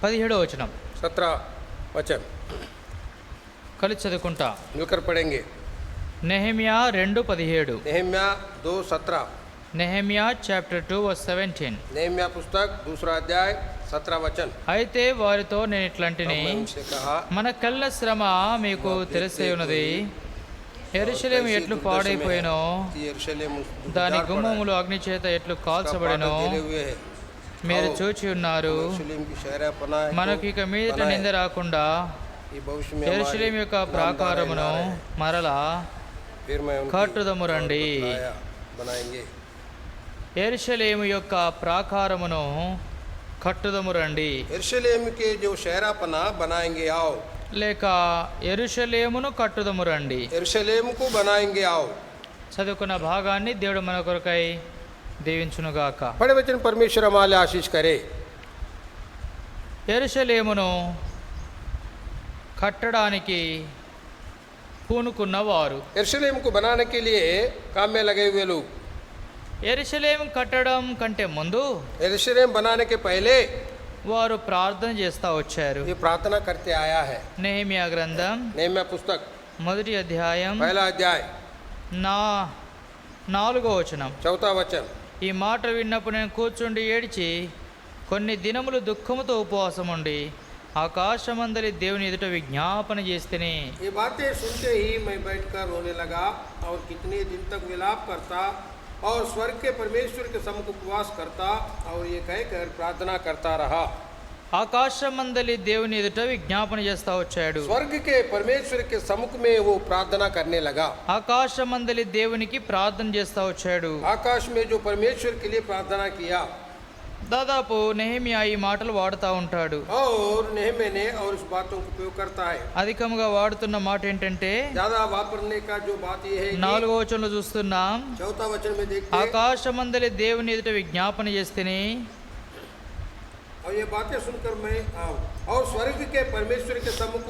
17వ వచనం 17 वचन కలిసి చదువుకుంటా. मिलकर पढ़ेंगे। Nehemiah 2:17. Nehemiah 2:17। Nehemiah chapter 2 verse 17. Nehemiah पुस्तक 2 अध्याय 17 वचन। అయితే వారితో నేను ఇట్లాంటిని, मैं उनसे कहा, మన కళ్ళ శ్రమ మీకు తెలిసే ఉన్నది. యెరూషలేము ఎట్లు పాడైపోయినో, यरूशलेम దాని గుమ్మములు అగ్ని చేత ఎట్లు కాల్చబడినో మీరు చూచి ఉన్నారు. మనకు ఇక మీదట నింద రాకుండా యెరూషలేము యొక్క ప్రాకారమును మరలా కట్టుదము రండి. యెరూషలేము యొక్క ప్రాకారమును కట్టుదము రండి. यरूशलेम के जो शहरापना बनाएंगे आओ, లేక యెరూషలేమును కట్టుదము రండి. यरूशलेम को बनाएंगे आओ। చదువుకున్న భాగాన్ని దేవుడు మన కొరకై దీవించునుగాక. पढ़े वचन परमेश्वर हमारे आशीष करे। యెరూషలేమును కట్టడానికి పూనుకున్నవారు, यरूशलेम को बनाने के लिए काम में लगे हुए लोग, యెరూషలేము కట్టడం కంటే ముందు यरूशलेम बनाने के पहले వారు ప్రార్థన చేస్తూ వచ్చారు. ये प्रार्थना करते आया है। నెహెమ్యా గ్రంథం नेहम्या पुस्तक 1వ అధ్యాయం 1 अध्याय 4వ వచనం. 4 वचन। ఈ మాట విన్నప్పుడు నేను కూర్చుండి ఏడ్చి కొన్ని దినములు దుఃఖముతో ఉపవాసం ఉండి ఆకాశమందలి దేవుని ఎదుట విజ్ఞాపన చేస్తేనే. ये बातें सुनते ही मैं बैठकर रोने लगा और कितने दिन तक विलाप करता और स्वर्ग के परमेश्वर के सम्मुख उपवास करता और ये कहकर प्रार्थना करता रहा। ఆకాశమందలి దేవుని ఎదుట విజ్ఞాపన చేస్తా వచ్చాడు. स्वर्ग के परमेश्वर के सम्मुख में वो प्रार्थना करने लगा। ఆకాశమందలి దేవునికి ప్రార్థన చేస్తా వచ్చాడు. आकाश में जो परमेश्वर के लिए प्रार्थना किया। దాదాపు నెహెమ్యా ఈ మాటలు వాడుతూ ఉంటాడు. और नेहम्या ने और इस बातों को उपयोग करता है। అధికంగా వాడుతున్న మాట ఏంటంటే, ज्यादा वापरने का जो बात ये है, 4వ వచనంలో చూస్తున్నాం, 4 वचन में देखते हैं, ఆకాశమందలి దేవుని ఎదుట విజ్ఞాపన చేస్తేనే. और ये बातें सुनकर मैं और स्वर्ग के परमेश्वर के सम्मुख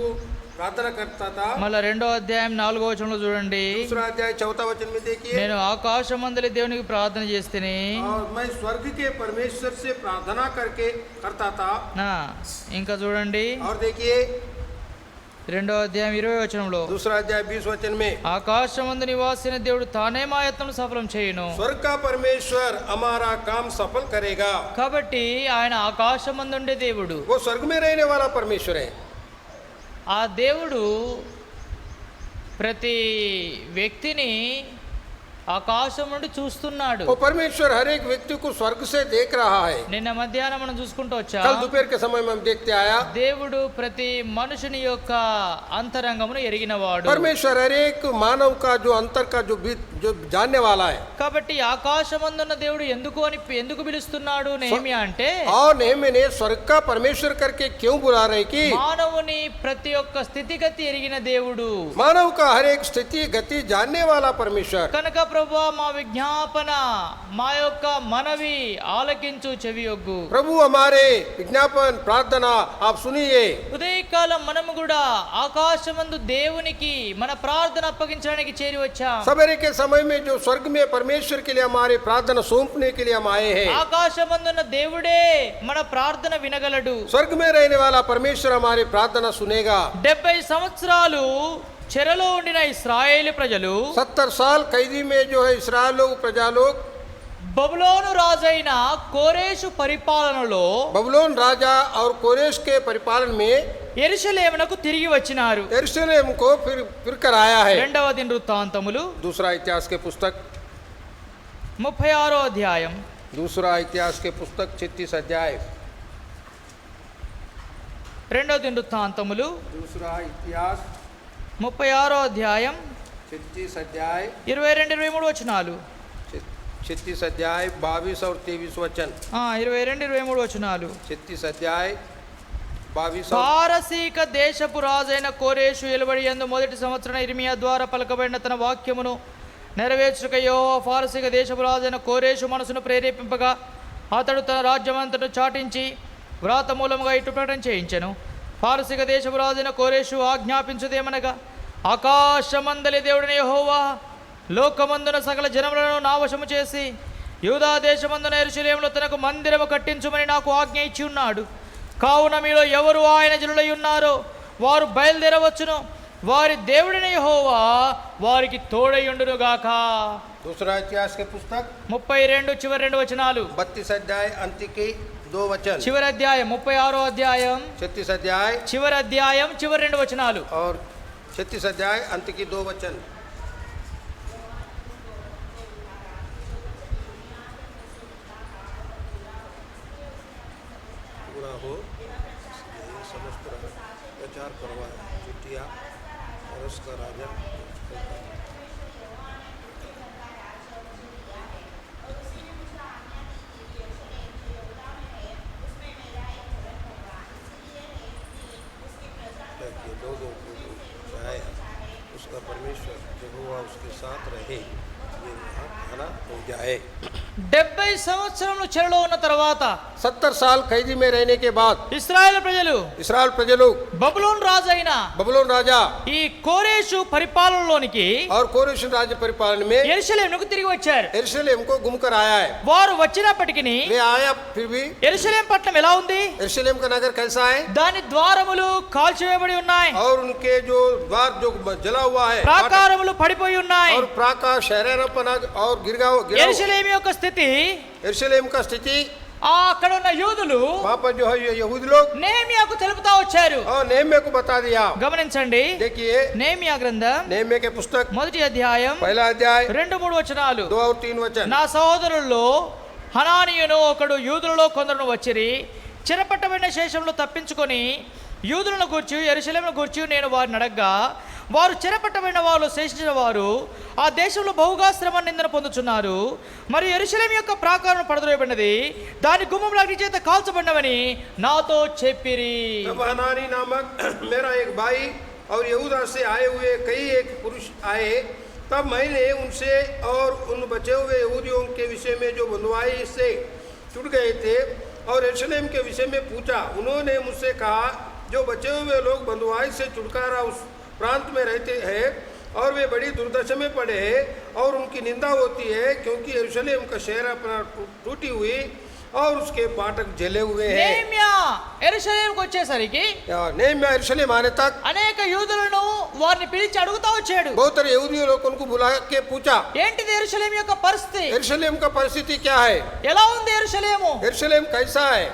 प्रार्थना करता था। మళ్ళా 2వ అధ్యాయం 4వ వచనంలో చూడండి, 2 अध्याय 4 वचन में देखिए, నేను ఆకాశమందలి దేవునికి ప్రార్థన చేస్తేనే. और मैं स्वर्ग के परमेश्वर से प्रार्थना करके करता था। ఇంకా చూడండి, और देखिए 2వ అధ్యాయం 20వ వచనంలో, 2 अध्याय 20 वचन में, ఆకాశమందు నివాసిన దేవుడు తానే మా యత్నం సఫలం చేయును. स्वर्ग का परमेश्वर हमारा काम सफल करेगा। కాబట్టి ఆయన ఆకాశమందుండే దేవుడు. वो स्वर्ग में रहने वाला परमेश्वर है। ఆ దేవుడు ప్రతి వ్యక్తిని ఆకాశం నుండి చూస్తున్నాడు. वो परमेश्वर हर एक व्यक्ति को स्वर्ग से देख रहा है। నిన్న మధ్యాహ్నం మనం చూసుకుంటూ వచ్చా, कल दोपहर के समय में हम देखते आया, దేవుడు ప్రతి మనుషుని యొక్క అంతరంగమును ఎరిగినవాడు. परमेश्वर हर एक मानव का जो अंतर का जो जानने वाला है। కాబట్టి ఆకాశమందున్న దేవుడు ఎందుకు పిలుస్తున్నాడు నెహెమ్యా అంటే, और नेहम्या ने स्वर्ग का परमेश्वर करके क्यों बुला रहे कि మానవుని ప్రతి ఒక్క స్థితిగతి ఎరిగిన దేవుడు, मानव का हर एक स्थिति गति जानने वाला परमेश्वर। కనుక ప్రభువా మా విజ్ఞాపన, మా యొక్క మనవి ఆలకించు, చెవియొగ్గు. प्रभु हमारे विज्ञापन प्रार्थना आप सुनिए। ఉదయకాలం మనము కూడా ఆకాశమందు దేవునికి మన ప్రార్థన అప్పగించడానికి చేరి వచ్చాం. सवेरे के समय में जो स्वर्ग में परमेश्वर के लिए हमारे प्रार्थना सौंपने के लिए हम आए हैं। ఆకాశమందున్న దేవుడే మన ప్రార్థన వినగలడు. स्वर्ग में रहने वाला परमेश्वर हमारे प्रार्थना सुनेगा। 70 సంవత్సరాలు చెరలో ఉండిన ఇశ్రాయేలు ప్రజలు 70 साल कैदी में जो है इस्राएल लोग प्रजा लोग బబులోను రాజైన కోరేషు పరిపాలనలో बबुलोन राजा और कोरेश के परिपालन में యెరూషలేమునకు తిరిగి వచ్చినారు. यरूशलेम को फिर कर आया है। 2వ దినవృత్తాంతములు 2 इतिहास के पुस्तक 36వ అధ్యాయం 2 इतिहास के पुस्तक 36 अध्याय 2వ దినవృత్తాంతములు 2 इतिहास 36వ అధ్యాయం 36 अध्याय 22-23 వచనాలు. 36 अध्याय 22 और 23 वचन। 22-23 వచనాలు. 36 अध्याय 22। పారసీక దేశపు రాజైన కోరేషు ఎలుబడి యందు మొదటి సంవత్సరం ఇర్మియా ద్వారా పలకబడిన తన వాక్యమును నెరవేర్చుకయో పారసీక దేశపు రాజైన కోరేషు మనసును ప్రేరేపింపగా అతడు తన రాజ్యమంతటను చాటించి వ్రాత మూలముగా ఇటు ప్రకటన చేయించెను. పారసీక దేశపు రాజైన కోరేషు ఆజ్ఞాపించుదేమనగా, ఆకాశమందలి దేవుడిని యెహోవా లోకమందున సకల జనములను నా వశము చేసి యూదా దేశమందున యెరూషలేములో తనకు మందిరము కట్టించుమని నాకు ఆజ్ఞ ఇచ్చి ఉన్నాడు. కావున మీలో ఎవరు ఆయన జనులై ఉన్నారో వారు బయలుదేరవచ్చును, వారి దేవుడైన యెహోవా వారికి తోడయుండును గాక. दूसरा इतिहास के पुस्तक 32 చివరి 2 వచనాలు. 32 अध्याय अंत के 2 वचन, చివరి అధ్యాయం 36వ అధ్యాయం 36 अध्याय చివరి అధ్యాయం చివరి 2 వచనాలు. और 36 अध्याय अंत के 2 वचन. पूरा हो ये समस्त प्रचार करवा चुटिया और उसका राजा के लोगों को चाहे उसका परमेश्वर यहोवा उसके साथ रहे, ये खाना हो जाए. 70 సంవత్సరములు చెరలో ఉన్న తర్వాత 70 साल कैदी में रहने के बाद ఇశ్రాయేలు ప్రజలు इस्राएल प्रजलोग బబులోను రాజు అయిన बबुलोन राजा ఈ కోరేషు పరిపాలనలోనికి और कोरेशन राज्य परिपालन में యెరూషలేముకు తిరిగి వచ్చారు. यरूशलेम को घूमकर आया है. వారు వచ్చినప్పటికీ वे आया फिर भी యెరూషలేం పట్టణం ఎలా ఉంది? यरूशलेम का नगर कैसा है దాని ద్వారములు కాల్చివేయబడి ఉన్నాయి, और उनके जो द्वार जो जला हुआ है ప్రాకారములు పడిపోయి ఉన్నాయి. और प्राकार शहरपना और गिरा యెరూషలేం యొక్క స్థితి, यरूशलेम का स्थिति అక్కడ ఉన్న యూదులు वहाँ पर जो है ये यहूदी लोग నెహెమ్యాకు తెలుపుతా వచ్చారు. और नेहम्या को बता दिया. గమనించండి, देखिए నెహెమ్యా గ్రంథం नेहम्या के पुस्तक 1వ అధ్యాయం पहला अध्याय 2-3 వచనాలు. 2 और 3 वचन. నా సహోదరుల్లో హనానీయును ఒకడు యూదులలో కొందరును వచ్చిరి, చెరపట్టబడిన శేషంలో తప్పించుకొని యూదులను గూర్చి యెరూషలేమును గూర్చి నేను వారిని అడగ్గా, వారు చెరపట్టబడిన వాళ్ళు శేషించిన వారు ఆ దేశంలో బహుగా శ్రమ నిందన పొందుచున్నారు. మరియు యెరూషలేము యొక్క ప్రాకారం పడద్రోయబడినది, దాని గుమ్మములు అగ్ని చేత కాల్చబడినవని నాతో చెప్పిరి. तब हनानी नामक मेरा एक भाई और यहूदा से आए हुए कई एक पुरुष आए, तब मैंने उनसे और उन बचे हुए यहूदियों के विषय में जो बंधुआई से छूट गए थे और यरूशलेम के विषय में पूछा. उन्होंने मुझसे कहा, जो बचे हुए लोग बंधुआई से छुटकारा उस प्रांत में रहते हैं और वे बड़ी दुर्दशा में पड़े हैं और उनकी निंदा होती है, क्योंकि यरूशलेम का शहर अपना टूटी हुई और उसके फाटक जले हुए हैं. నెహెమ్యా యెరూషలేముకు వచ్చేసరికి नेहम्या यरूशलेम आने तक అనేక యూదులను వారిని పిలిచి అడుగుతా వచ్చాడు, बहुत सारे यहूदी लोग उनको बुला के पूछा, ఏంటిది యెరూషలేము యొక్క పరిస్థితి, यरूशलेम का परिस्थिति क्या है, ఎలా ఉంది యెరూషలేము यरूशलेम कैसा है,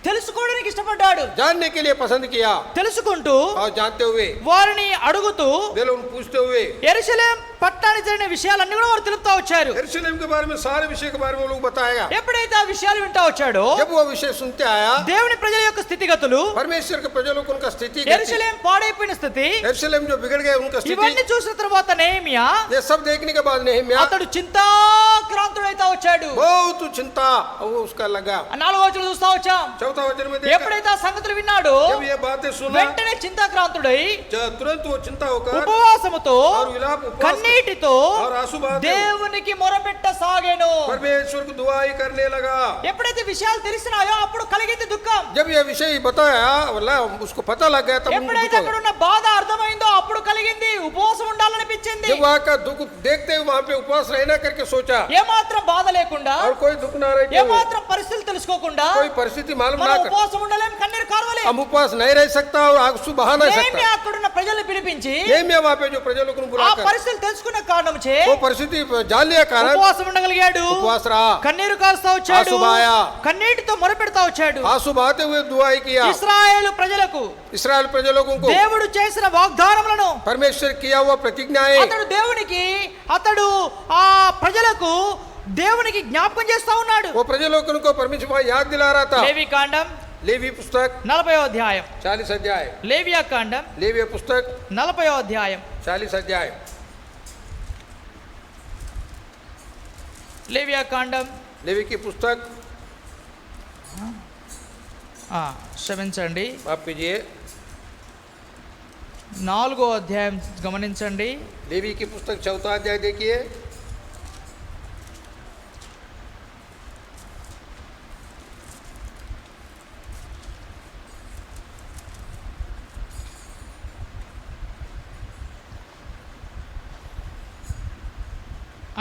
తెలుసుకోవడానికి ఇష్టపడ్డాడు. जानने के लिए पसंद किया. తెలుసుకుంటూ और जानते हुए వారిని అడుగుతూ वे लोग पूछते हुए యెరూషలేం పట్టణానికి జరిగిన విషయాలన్నీ కూడా వారు తెలుపుతా వచ్చారు. यरूशलेम के बारे में सारे विषय के बारे में वो लोग बताएगा. ఎప్పుడైతే ఆ విషయాలు వింటా వచ్చాడో जब वो विषय सुनते आया, దేవుని ప్రజల యొక్క స్థితిగతులు, परमेश्वर के प्रजलों को उनका स्थिति कैसी, యెరూషలేం పాడైపోయిన స్థితి, यरूशलेम जो बिगड़ गए उनका ఇవన్నీ स्थिति, చూసిన తర్వాత నెహెమ్యా ये सब देखने के बाद नेहम्या అతడు చింతాక్రాంతుడైతా వచ్చాడు. बहुत चिंता वो उसका लगा. 4వ వచనం చూస్తా వచ్చాం. चौथा वचन में देखा, ఎప్పుడైతే ఆ సంగతులు విన్నాడో जब ये बातें सुना వెంటనే చింతాక్రాంతుడై तुरंत वो चिंता होकर ఉపవాసముతో और विलाप उपवास కన్నీటితో और आंसू बहाते దేవునికి మొరపెట్టసాగెను. परमेश्वर को दुआई करने लगा. ఎప్పుడైతే విషయాలు తెలిసినాయో అప్పుడు కలిగింది దుఃఖం. जब ये विषय बताया वल्ला उसको पता लग गया, तब उनको ఎప్పుడైతే दुख అక్కడ हो गया. ఉన్న బాధ అర్థమైందో అప్పుడు కలిగింది ఉపవాసం ఉండాలనిపించింది. जब वहाँ का दुख देखते हुए वहाँ पे उपवास रहना करके सोचा, ఏమాత్రం బాధ లేకుండా, और कोई दुख ना रहते हुए, ఏమాత్రం పరిస్థితులు తెలుసుకోకుండా कोई परिस्थिति मालूम మనం ना कर, ఉపవాసం ఉండలేం, కన్నీరు కార్వలేం. हम उपवास नहीं रह सकता और आंसू बहा नहीं నెహెమ్యా सकता. అక్కడున్న ప్రజల్ని పిలిపించి नेहम्या वहाँ पे जो प्रजलों को ఆ बुलाकर పరిస్థితులు తెలుసుకున్న కారణం చే वो परिस्थिति जान लिया कारण ఉపవాసం ఉండగలిగాడు. उपवास रहा, కన్నీరు కారుస్తా వచ్చాడు, ఆంసు బాయా. కన్నీటితో మొరపెడతా వచ్చాడు. आंसू बहाते हुए दुआई किया. ఇశ్రాయేలు ప్రజలకు इस्राएल प्रजलों को దేవుడు చేసిన వాగ్దానములను परमेश्वर किया हुआ प्रतिज्ञाएं అతడు ఆ ప్రజలకు దేవునికి జ్ఞాపకం చేస్తా ఉన్నాడు. वो प्रजलों को परमेश्वर याद दिला रहा था. లేవి కాండం लेवी पुस्तक 40వ అధ్యాయం, 40 अध्याय, లేవియా కాండం लेवी पुस्तक 40వ అధ్యాయం, 40 अध्याय, లేవియా కాండం लेवी की पुस्तक క్షమించండి माफ कीजिए 4వ అధ్యాయం గమనించండి. लेवी की पुस्तक 4 अध्याय देखिए.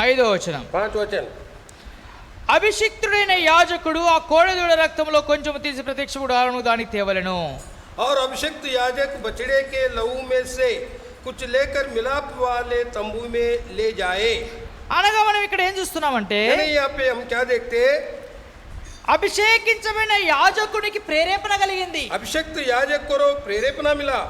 ఐదో వచనం, 5 वचन. అభిషిక్తుడైన యాజకుడు ఆ కోడెదూడ రక్తంలో కొంచెం తీసి ప్రత్యక్ష గుడారమును దానికి తేవలెను. और अभिषिक्त याजक बछड़े के लहू में से कुछ लेकर मिलाप वाले तंबू में ले जाए। అనగా మనం ఇక్కడ ఏం చూస్తున్నామంటే यानी यहाँ पे हम क्या देखते हैं? అభిషేకించబడిన యాజకునికి ప్రేరేపణ కలిగింది. अभिषिक्त याजक को प्रेरेपणा मिला।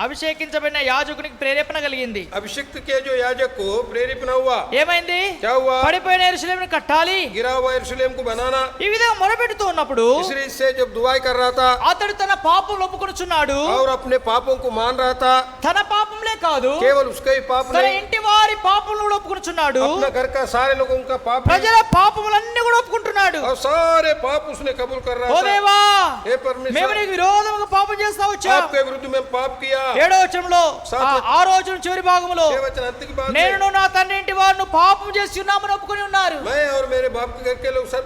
అభిషేకించబడిన యాజకునికి ప్రేరేపణ కలిగింది. अभिषिक्त के जो याजक को प्रेरेपणा हुआ, ఏమైంది? क्या हुआ? పడిపోయిన యెరూషలేమును కట్టాలి, गिरा हुआ यरूशलेम को बनाना। ఈ విధంగా మొరపెడుతూ ఉన్నప్పుడు इसलिए इससे जब दुआई कर रहा था అతడు తన పాపం ఒప్పుకొనుచున్నాడు. और अपने पापों को मान रहा था, తన పాపంలే కాదు केवल उसका ही पाप తన नहीं, ఇంటి వారి పాపములు కూడా ఒప్పుకొనుచున్నాడు. अपना घर का सारे लोगों का पाप नहीं, ప్రజల పాపములన్నీ కూడా ఒప్పుకుంటున్నాడు. और सारे पाप उसने कबूल कर ఓ रहा था। దేవా, हे మేము परमेश्वर, నీకు విరోధముగా పాపం చేస్తా వచ్చాం. आपके विरुद्ध में पाप किया। 7వ వచనంలో ఆ రోజు చివరి భాగంలో ये वचन अंत की बात है। నేను నా తండ్రి ఇంటి వారిని పాపం చేసి ఉన్నామని ఒప్పుకొని ఉన్నారు. मैं और मेरे बाप के घर के लोग सब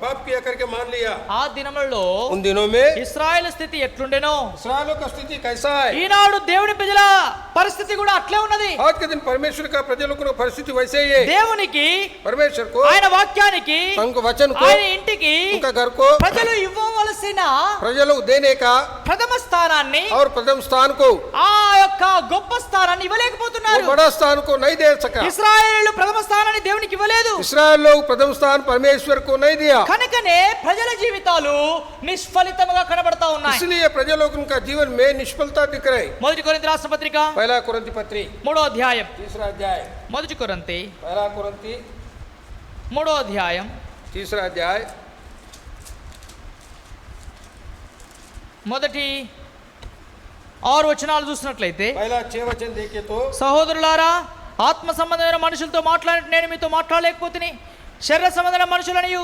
पाप किया करके मान लिया। ఆ దినములలో उन दिनों में ఇశ్రాయేలు స్థితి ఎట్లుండెనో इस्राएलियों का स्थिति कैसा है? ఈనాడు దేవుని ప్రజల పరిస్థితి కూడా అట్లే ఉన్నది. आज के दिन परमेश्वर का प्रजलों की परिस्थिति वैसे ही है। దేవునికి, परमेश्वर को, ఆయన వాక్యానికి, उनके वचन को, ఆయన ఇంటికి उनका घर को ప్రజలు ఇవ్వవలసిన प्रजलों को देने का ప్రథమ స్థానాన్ని, और प्रथम स्थान को, ఆ యొక్క గొప్ప స్థానాన్ని वो ఇవ్వలేకపోతున్నారు. बड़ा स्थान को नहीं दे सका। ఇశ్రాయేలు ప్రథమ స్థానాన్ని దేవునికి ఇవ్వలేదు. इस्राएल लोग प्रथम स्थान परमेश्वर को नहीं दिया, కనుకనే ప్రజల జీవితాలు నిష్ఫలితముగా కనబడతా ఉన్నాయి. इसलिए प्रजलों को उनका जीवन में निष्फलता दिख रही। మొదటి కొరింథీ రాసిన పత్రిక पहला कुरिन्थी पत्री 3వ అధ్యాయం, 3रा अध्याय, మొదటి కొరింథీ पहला कुरिन्थी 3వ అధ్యాయం 3रा अध्याय, మొదటి 6 వచనాలు చూసినట్లయితే, पहला 6 वचन देखे तो, సహోదరులారా, ఆత్మ సంబంధమైన మనుషులతో మాట్లాడిన నేను మీతో మాట్లాడలేకపోతుని, శరీర సంబంధమైన మనుషులనియు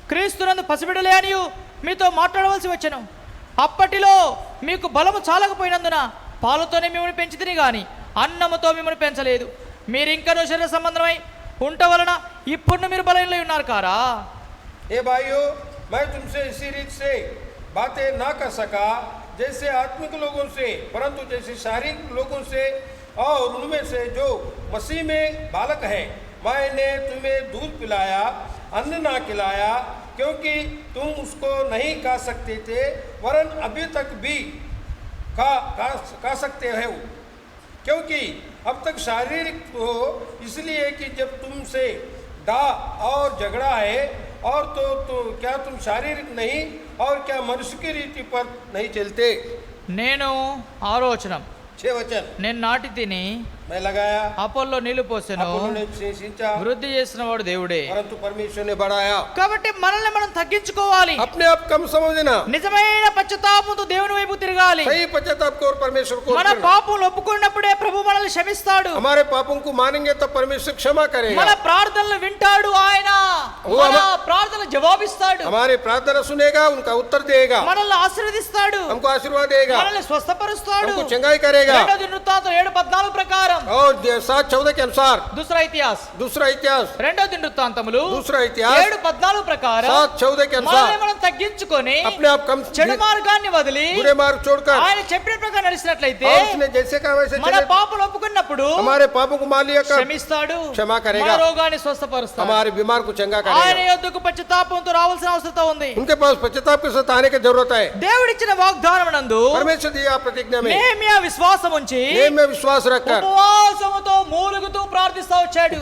క్రీస్తునందు పసిబిడలే అనియు మీతో మాట్లాడవలసి వచ్చెను. అప్పటిలో మీకు బలము చాలకపోయినందున పాలతోనే మిమ్మల్ని పెంచితిని గాని అన్నముతో మిమ్మల్ని పెంచలేదు. మీరు ఇంకనూ శరీర సంబంధమై ఉంట వలన ఇప్పుడు మీరు బలహీనలై ఉన్నారు కారా? हे भाइयों, मैं तुमसे इसी रीत से बातें ना कर सका जैसे आत्मिक लोगों से, परंतु जैसे शारीरिक लोगों से और उनमें से जो मसीह में बालक है। मैंने तुम्हें दूध पिलाया, अन्न ना खिलाया, क्योंकि तुम उसको नहीं खा सकते थे, वरन अभी तक भी खा सकते हो, क्योंकि अब तक शारीरिक हो, इसलिए कि जब तुमसे डा और झगड़ा है और तो क्या तुम शारीरिक नहीं और क्या मनुष्य की रीति पर नहीं चलते? నేను ఆలోచనం 6 वचन, నేను నాటి తిని मैं लगाया, అపోల్లో నీళ్లు పోసెను, अपोलो ने सिंचा, వృద్ధి చేసిన వాడు దేవుడే. परंतु परमेश्वर ने बढ़ाया। కాబట్టి మనల్ని మనం తగ్గించుకోవాలి. अपने आप कम समझना, నిజమైన పశ్చాత్తాపంతో దేవుని వైపు తిరగాలి. सही पश्चाताप को और परमेश्वर को మన करना। పాపములు ఒప్పుకున్నప్పుడే ప్రభు మనల్ని క్షమిస్తాడు. हमारे पापों को मानेंगे तब परमेश्वर क्षमा మన करेगा, ప్రార్థనలు వింటాడు ఆయన. ఓ మన ప్రార్థనలు జవాబిస్తాడు. हमारे प्रार्थना सुनेगा, उनका उत्तर देगा, మనల్ని ఆశీర్వదిస్తాడు. हमको आशीर्वाद देगा, మనల్ని స్వస్థపరుస్తాడు. हमको चंगाई करेगा। 2 దినవృత్తాంతం 7:14 ప్రకారం, और 7:14 के अनुसार दूसरा इतिहास दूसरा इतिहास 2 దినవృత్తాంతములు दूसरा इतिहास 7:14 ప్రకారం 7:14 के మనల్ని अनुसार మనం తగ్గించుకొని अपने आप कम చెడు మార్గాన్ని వదిలి बुरे मार्ग छोड़कर ఆయన చెప్పిన ప్రకారం నడిచినట్లయితే और उसने जैसे कहा वैसे మన चले, పాపలు ఒప్పుకున్నప్పుడు हमारे पापों को मान लिया कर క్షమిస్తాడు. क्षमा మన करेगा, రోగాన్ని స్వస్థపరుస్తాడు. हमारे बीमार को चंगा ఆయన करेगा। యొద్దకు పశ్చాత్తాపంతో రావాల్సిన అవసరం ఉంది. उनके पास पश्चाताप के साथ आने की जरूरत है। దేవుడిచ్చిన వాగ్దానమునందు परमेश्वर दिया प्रतिज्ञा में నెహెమ్యా విశ్వాసం ఉంచి नेम में विश्वास रखकर ఉపవాసముతో మూలుగుతూ ప్రార్థిస్తా వచ్చాడు.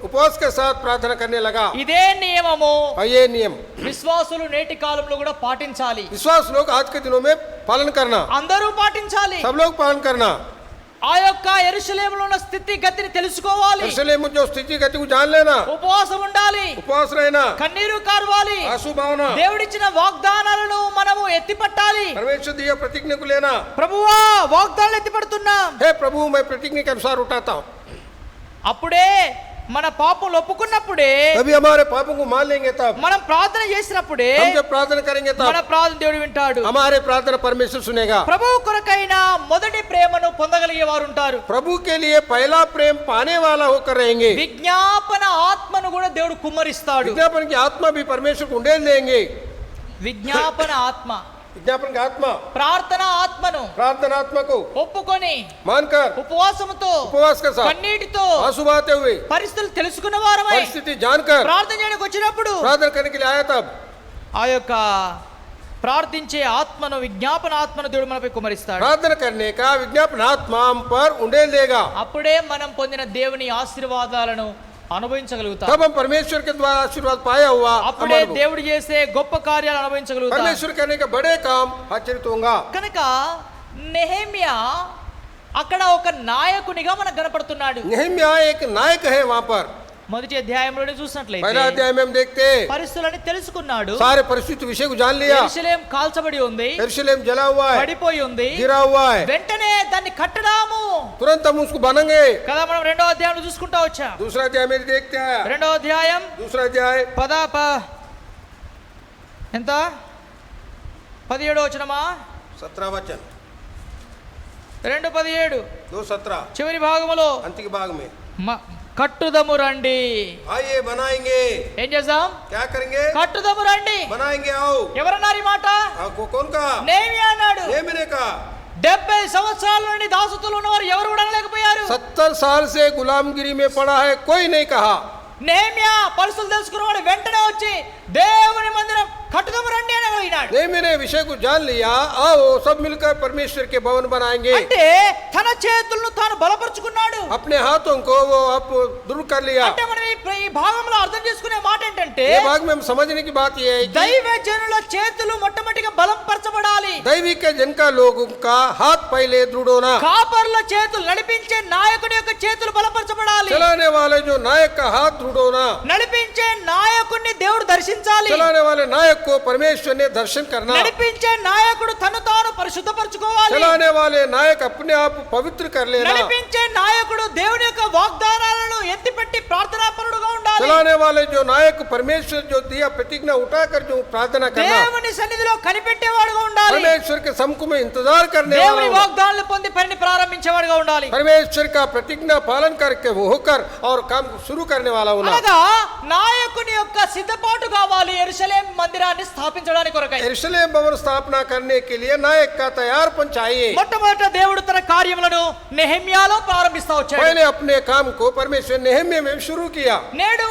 उपवास के साथ प्रार्थना करने लगा। ఇదే నియమము और ये नियम విశ్వాసులు నేటి కాలంలో కూడా పాటించాలి. विश्वास लोग आज के दिनों में पालन करना, అందరూ పాటించాలి. सब लोग पालन करना। ఆ యొక్క యెరూషలేములో ఉన్న స్థితి గతిని తెలుసుకోవాలి. यरूशलेम में जो स्थिति गति को जान लेना, ఉపవాసం ఉండాలి, उपवास रहना, కన్నీరు కార్వాలి, आंसू बहाना, దేవుడిచ్చిన వాగ్దానాలను మనము ఎత్తిపట్టాలి. परमेश्वर दिया प्रतिज्ञा को लेना। ప్రభువా, వాగ్దానాలు ఎత్తిపడుతున్నాం. हे प्रभु, मैं प्रतिज्ञा के अनुसार उठाता हूँ। అప్పుడే మన పాపములు ఒప్పుకున్నప్పుడే, तभी हमारे पापों को मान लेंगे, तब మనం ప్రార్థన చేసినప్పుడే हम जब प्रार्थना करेंगे మన तब ప్రార్థన దేవుడు వింటాడు. हमारे प्रार्थना परमेश्वर सुनेगा। ప్రభువు కొరకైన మొదటి ప్రేమను పొందగలిగే వారు ఉంటారు. प्रभु के लिए पहला प्रेम पाने वाला होकर रहेंगे। విజ్ఞాపన ఆత్మను కూడా దేవుడు కుమ్మరిస్తాడు. विज्ञापन की आत्मा भी परमेश्वर को उंडेल देंगे। విజ్ఞాపన ఆత్మ, विज्ञापन की आत्मा, ప్రార్థన ఆత్మను प्रार्थना आत्मा को ఒప్పుకొని मानकर ఉపవాసముతో उपवास के साथ కన్నీటితో आंसू बहाते हुए పరిస్థితులు తెలుసుకున్న వారమై परिस्थिति जानकर ప్రార్థన చేయడానికి వచ్చినప్పుడు प्रार्थना करने के लिए आया तब ఆ యొక్క ప్రార్థించే ఆత్మను విజ్ఞాపన ఆత్మను దేవుడు మనపై కుమరిస్తాడు. प्रार्थना करने का विज्ञापन आत्मा हम पर उंडेल देगा. అప్పుడే మనం పొందిన దేవుని ఆశీర్వాదాలను అనుభవించగలుగుతాం. तब हम परमेश्वर के द्वारा आशीर्वाद पाया हुआ అప్పుడే దేవుడు చేసే గొప్ప కార్యాలు అనుభవించగలుగుతాం. परमेश्वर करने का बड़े काम आचरित होगा. కనుక నెహెమ్యా అక్కడ ఒక నాయకునిగా మనకు కనపడుతున్నాడు. नेहम्या एक नायक है वहाँ पर. మొదటి అధ్యాయంలోనే पहला చూసినట్లయితే अध्याय में हम देखते हैं పరిస్థితులని తెలుసుకున్నాడు. सारे परिस्थिति विषय को जान लिया. యెరూషలేం కాల్చబడి ఉంది, यरूशलेम जला हुआ है, పడిపోయి ఉంది, गिरा हुआ है. వెంటనే దాన్ని కట్టడాము तुरंत हम उसको बनाएंगे. కదా. మనం రెండో అధ్యాయంలో చూసుకుంటా వచ్చాం. दूसरा अध्याय में देखते हैं. రెండో అధ్యాయం दूसरा अध्याय ఎంత 17 వచనమా 17 वचन 2:17 2:17 చివరి భాగములో अंत के भाग में కట్టుదము రండి. आइए बनाएंगे. ఏం చేద్దాం? क्या करेंगे? కట్టుదము రండి. बनाएंगे. आओ. ఎవరన్నారు ఈ మాట? आपको कौन कहा? నెహెమ్యా అన్నాడు. नेहम्या ने कहा. 70 సంవత్సరాల నుండి దాసత్వంలో ఉన్నవారు ఎవరు కూడా అనలేకపోయారు. 70 साल से गुलामगिरी में पड़ा है, कोई नहीं कहा. నెహెమ్యా పరిస్థితులు తెలుసుకున్నవాడు వెంటనే వచ్చి దేవుని మందిరం కట్టుదము రండి అని అడిగినాడు. नेहम्या ने विषय को जान लिया. आओ सब मिलकर परमेश्वर के भवन बनाएंगे. అంటే తన చేతులను తాను బలపరుచుకున్నాడు. अपने हाथों को वो आप दृढ़ कर लिया. అంటే మనం ఈ భాగంలో అర్థం చేసుకునే మాట ఏంటంటే ये भाग में हम समझने की बात ये है कि దైవ జనుల చేతులు మొట్టమొదటిగా బలపరచబడాలి. दैवी के जन का लोगों का हाथ पहले दृढ़ होना. కాపర్ల చేతులు, నడిపించే నాయకుడి యొక్క చేతులు బలపరచబడాలి. चलाने वाले जो नायक का हाथ दृढ़ होना. నడిపించే నాయకుడిని దేవుడు దర్శించాలి. चलाने वाले नायक को परमेश्वर ने दर्शन करना. నడిపించే నాయకుడు తను తాను పరిశుద్ధపరచుకోవాలి. चलाने वाले नायक अपने आप पवित्र कर लेना. నడిపించే నాయకుడు దేవుని యొక్క వాగ్దానాలను ఎత్తిపెట్టి ప్రార్థనాపరుడుగా ఉండాలి. चलाने वाले जो नायक परमेश्वर जो दिया प्रतिज्ञा उठाकर जो प्रार्थना करना. దేవుని సన్నిధిలో కనిపెట్టేవాడుగా ఉండాలి. परमेश्वर के सम्मुख में इंतजार करने దేవుని वाला. వాగ్దానాలను పొంది పనిని ప్రారంభించేవాడుగా ఉండాలి. परमेश्वर का प्रतिज्ञा पालन करके वो होकर और काम शुरू करने वाला होना. అనగా నాయకుని యొక్క సిద్ధపాటు కావాలి యెరూషలేం మందిరాన్ని స్థాపించడానికి కొరకై. यरूशलेम भवन स्थापना करने के लिए नायक का तैयारपन चाहिए. మొట్టమొదట దేవుడు తన కార్యములను నెహెమ్యాలో ప్రారంభిస్తా వచ్చాడు. पहले अपने काम को परमेश्वर नेहम्या में शुरू किया. నేడు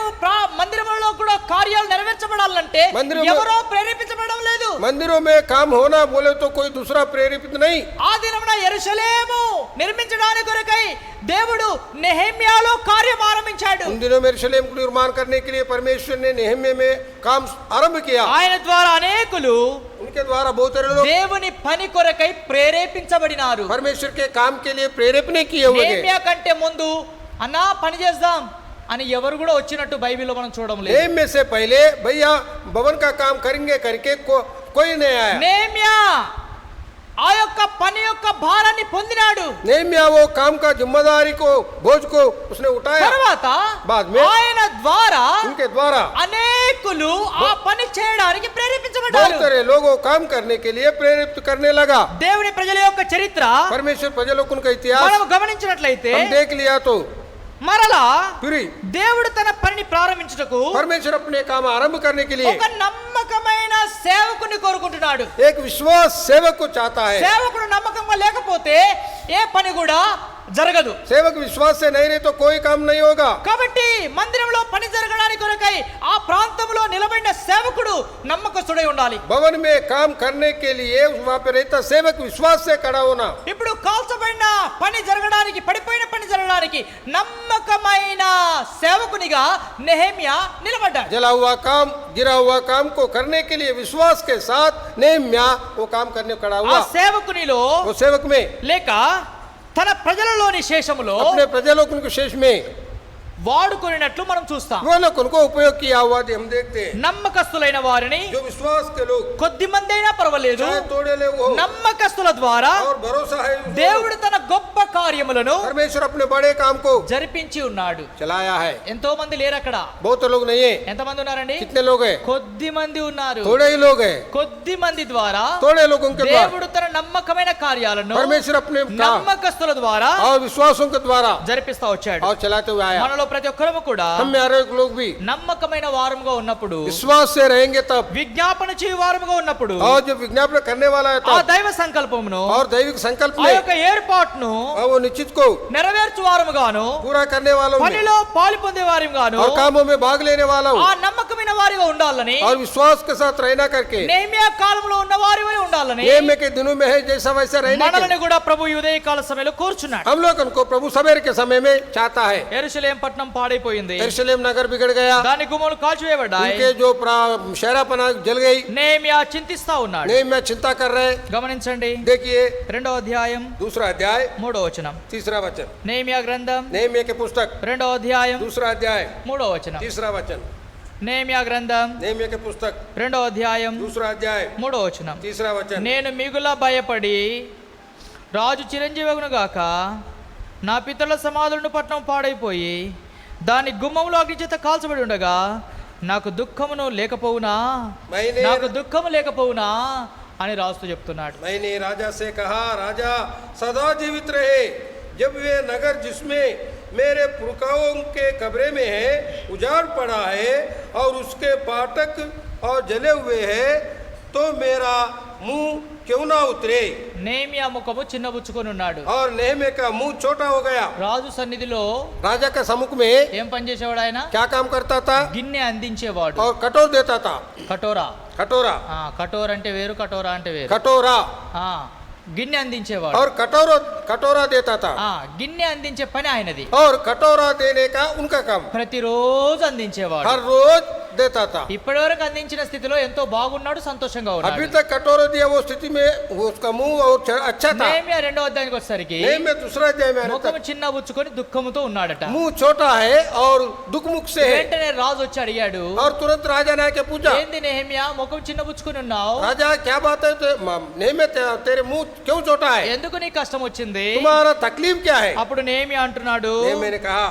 మందిరంలో కూడా కార్యాలు నెరవేర్చబడాలంటే మందిరంలో- ఎవరో ప్రేరేపించబడడం లేదు. मंदिरों में काम होना बोले तो कोई दूसरा प्रेरित नहीं. ఆ దినమున యెరూషలేము నిర్మించడానికి కొరకై దేవుడు నెహెమ్యాలో కార్యం ఆరంభించాడు. उन दिनों में यरूशलेम को निर्माण करने के लिए परमेश्वर ने नेहम्या में काम आरंभ किया. ఆయన ద్వారా అనేకులు उनके द्वारा बहुत सारे लोग దేవుని పని కొరకై ప్రేరేపించబడినారు. परमेश्वर के काम के लिए प्रेरित नहीं किए हुए थे. నెహెమ్యా కంటే ముందు అన్నా పని చేద్దాం అని ఎవరు కూడా వచ్చినట్టు బైబిల్లో మనం చూడడం లేదు. नेहम्या से पहले भैया भवन का काम करेंगे करके कोई नहीं आया. నెహెమ్యా ఆ యొక్క పని యొక్క భారాన్ని పొందినాడు. नेहम्या वो काम का जिम्मेदारी को बोझ को उसने उठाया. తర్వాత बाद में ఆయన ద్వారా उनके द्वारा అనేకులు ఆ పని చేయడానికి ప్రేరేపించబడ్డారు. बहुत सारे लोगों को काम करने के लिए प्रेरित करने लगा. దేవుని ప్రజల యొక్క చరిత్ర परमेश्वर प्रजलों का इतिहास మనం గమనించినట్లయితే हम देख लिया तो మరలా फिर దేవుడు తన పనిని ప్రారంభించుటకు परमेश्वर अपने काम आरंभ करने के लिए ఒక నమ్మకమైన సేవకుని కోరుకుంటున్నాడు. एक विश्वास सेवक को चाहता है. సేవకుడు నమ్మకంగా లేకపోతే ఏ పని కూడా జరగదు. सेवक विश्वास से नहीं रहे तो कोई काम नहीं होगा. కాబట్టి మందిరంలో పని జరగడానికి కొరకై ఆ ప్రాంతంలో నిలబడిన సేవకుడు నమ్మకస్తుడై ఉండాలి. भवन में काम करने के लिए वहाँ पे रहता सेवक विश्वास से खड़ा होना. ఇప్పుడు కాల్చబడిన పని జరగడానికి, పడిపోయిన పని జరగడానికి నమ్మకమైన సేవకునిగా నెహెమ్యా నిలబడ్డాడు. जला हुआ काम गिरा हुआ काम को करने के लिए विश्वास के साथ नेहम्या वो काम करने को खड़ा ఆ हुआ. సేవకునిలో वो सेवक में లేక తన ప్రజలలోని శేషములో अपने प्रजलों को शेष में వాడుకొనినట్లు మనం చూస్తాం. वो लोग उनको उपयोग किया हुआ हम देखते हैं. నమ్మకస్తులైన వారిని जो विश्वास के लोग కొద్ది మంది అయినా పర్వాలేదు, चाहे थोड़े लोग हो నమ్మకస్తుల ద్వారా और भरोसा है उनको, దేవుడు తన గొప్ప కార్యములను परमेश्वर अपने बड़े काम को జరిపించి ఉన్నాడు. चलाया है. ఎంతో మంది లేరు అక్కడ. बहुत लोग नहीं है. ఎంతమంది ఉన్నారండి? कितने लोग हैं? కొద్ది మంది ఉన్నారు. थोड़े ही लोग हैं. కొద్ది మంది ద్వారా थोड़े लोगों के द्वारा దేవుడు తన నమ్మకమైన కార్యాలను परमेश्वर अपने నమ్మకస్తుల ద్వారా और विश्वासों के द्वारा జరిపిస్తా వచ్చాడు. और चलाते हुए आया. మనలో ప్రతి ఒక్కరము కూడా हम में हर एक लोग भी నమ్మకమైన వారముగా ఉన్నప్పుడు, विश्वास से रहेंगे तब, విజ్ఞాపన చేయు వారముగా ఉన్నప్పుడు, और जो विज्ञापन करने वाला है ఆ तब, దైవ సంకల్పమును, और दैविक संकल्प ఆ में యొక్క ఏర్పాటును और वो निश्चित को నెరవేర్చు వారముగాను, पूरा करने वालों में పనిలో పాలు పొందే వారముగాను, और कामों में भाग लेने वाला ఆ हूँ. నమ్మకమైన వారిగా ఉండాలని, और विश्वास के साथ रहना करके నెహెమ్యా కాలంలో ఉన్న వారి వలె ఉండాలని नेहम्या के दिनों में है जैसा वैसा रहने के మనల్ని కూడా ప్రభు ఈ ఉదయకాల సమయంలో కోరుచున్నాడు. हम लोग उनको प्रभु सवेरे के समय में चाहता है। యెరూషలేం పట్టణం పాడైపోయింది, यरूशलेम नगर बिगड़ गया, దాని గుమ్మలు కాల్చివేయబడ్డాయి. उनके जो शहरापना जल गई। నెహెమ్యా చింతిస్తా ఉన్నాడు. नेहम्या चिंता कर रहे। గమనించండి, देखिए 2వ అధ్యాయం 2 अध्याय 3వ వచనం. 3 वचन, నెహెమ్యా గ్రంథం नेहम्या के पुस्तक 2వ అధ్యాయం 2 अध्याय 3వ వచనం. 3 वचन, నెహెమ్యా గ్రంథం नेहम्या के पुस्तक 2వ అధ్యాయం 2 अध्याय 3వ వచనం. 3 वचन। నేను మిగుల భయపడి రాజు చిరంజీవగును గాక నా పితరుల సమాధులను పట్టణం పాడైపోయి దాని గుమ్మములో అగ్ని చేత కాల్చబడి ఉండగా నాకు దుఃఖమును లేకపోవునా, నాకు దుఃఖము లేకపోవునా అని రాస్తూ చెప్తున్నాడు. मैंने राजा से कहा, राजा सदा जीवित रहे, जब वे नगर जिसमें मेरे पुरखाओं के कब्रे में है उजाड़ पड़ा है और उसके फाटक और जले हुए हैं, तो मेरा मुंह क्यों ना उतरे। నెహెమ్యా ముఖము చిన్నబుచ్చుకొని ఉన్నాడు. और नेहम्या का मुंह छोटा हो गया। రాజు సన్నిధిలో राजा का सम्मुख में ఏం పని చేసేవాడు ఆయన? क्या काम करता था? గిన్నె అందించేవాడు. और कटोर देता था। కటోరా, कटोरा, కటోర అంటే వేరు, కటోరా అంటే వేరు. कटोरा గిన్నె అందించేవాడు. और कटोरा देता था। గిన్నె అందించే పని ఆయనది. और कटोरा देने का उनका काम, ప్రతిరోజు అందించేవాడు. हर रोज देता था। ఇప్పటి వరకు అందించిన స్థితిలో ఎంతో బాగున్నాడు, సంతోషంగా अभी ఉన్నాడు. तक कटोरा दिया वो स्थिति में उसका मुंह और अच्छा था। నెహెమ్యా 2వ అధ్యాయానికి వచ్చేసరికి नेहम्या 2 अध्याय में आने ముఖము तक చిన్న బుచ్చుకొని దుఃఖముతో ఉన్నాడట. मुंह छोटा है और दुख मुख से है। వెంటనే రాజు వచ్చి అడిగాడు, और तुरंत राजा ने आके पूछा, ఏంది నెహెమ్యా ముఖం చిన్న బుచ్చుకొని ఉన్నావు? राजा क्या बात है? नेहम्या तेरे मुंह क्यों छोटा है? ఎందుకు నీ కష్టం వచ్చింది? तुम्हारा तकलीफ क्या है? అప్పుడు నెహెమ్యా అంటున్నాడు, नेहम्या ने कहा,